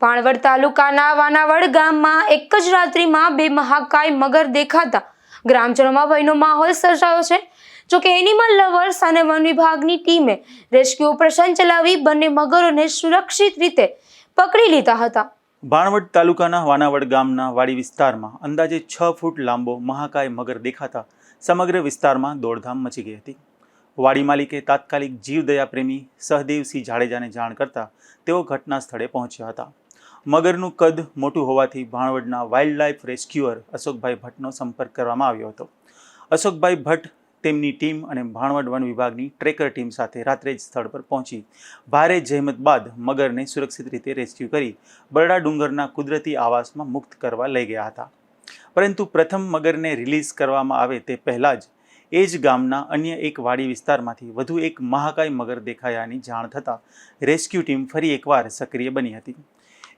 ભાણવડ તાલુકાના વાનાવડ ગામમાં એક જ રાત્રિમાં બે મહાકાય મગર દેખાતા ગ્રામજનોમાં ભયનો માહોલ સર્જાયો છે। જોકે એનિમલ લવર્સ અને વન વિભાગની ટીમે રેસ્ક્યુ ઓપરેશન ચલાવી બંને મગરોને સુરક્ષિત રીતે પકડી લીધા હતા। ભાણવડ તાલુકાના વાનાવડ ગામના વાડી વિસ્તારમાં અંદાજે 6 ફૂટ લાંબો મહાકાય મગર દેખાતા સમગ્ર વિસ્તારમાં દોડધામ મચી ગઈ હતી। વાડી માલિકે તાત્કાલિક જીવદયા પ્રેમી સહદેવસિંહ જાડેજાને જાણ કરતા તેઓ ઘટના સ્થળે પહોંચ્યા હતા। મગરનું કદ મોટું હોવાથી ભાણવડના વાઇલ્ડ લાઇફ રેસ્ક્યુઅર અશોકભાઈ ભટ્ટનો સંપર્ક કરવામાં આવ્યો હતો। અશોકભાઈ ભટ્ટ તેમની ટીમ અને ભાણવડ વન વિભાગની ટ્રેકર ટીમ સાથે રાત્રે જ સ્થળ પર પહોંચી ભારે જહેમત બાદ મગરને સુરક્ષિત રીતે રેસ્ક્યુ કરી બરડા ડુંગરના કુદરતી આવાસમાં મુક્ત કરવા લઈ ગયા હતા। પરંતુ પ્રથમ મગરને રિલીઝ કરવામાં આવે તે પહેલાં જ એ જ ગામના અન્ય એક વાડી વિસ્તારમાંથી વધુ એક મહાકાય મગર દેખાયાની જાણ થતાં રેસ્ક્યુ ટીમ ફરી એકવાર સક્રિય બની હતી।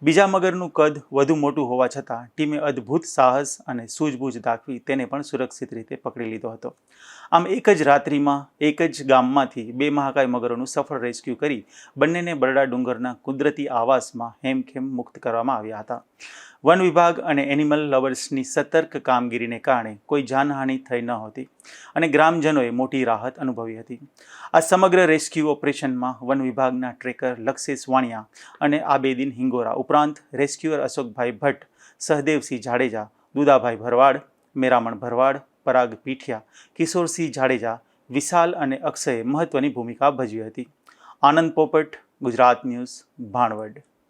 બીજા મગરનું કદ વધુ મોટું હોવા છતાં ટીમે અદ્ભુત સાહસ અને સૂઝબૂઝ દાખવી તેને પણ સુરક્ષિત રીતે પકડી લીધો હતો। આમ એક જ રાત્રિમાં એક જ ગામમાંથી બે મહાકાય મગરોનું સફળ રેસ્ક્યુ કરી બંનેને બરડા ડુંગરના કુદરતી આવાસમાં હેમખેમ મુક્ત કરવામાં આવ્યા હતા। વન વિભાગ અને એનિમલ લવર્સની સતર્ક કામગીરીને કારણે કોઈ જાનહાનિ થઈ ન હતી અને ગ્રામજનોએ મોટી રાહત અનુભવી હતી। આ સમગ્ર રેસ્ક્યુ ઓપરેશનમાં વન વિભાગના ટ્રેકર લક્ષેશ વાણિયા અને આબેદીન હિંગોરા ઉપરાંત રેસ્ક્યુઅર અશોકભાઈ ભટ્ટ, સહદેવસિંહ જાડેજા, દુદાભાઈ ભરવાડ, મેરામણ ભરવાડ, પરાગ પીઠિયા, કિશોરસિંહ જાડેજા, વિશાલ અને અક્ષયે મહત્વની ભૂમિકા ભજવી હતી। આનંદ પોપટ, ગુજરાત ન્યૂઝ, ભાણવડ।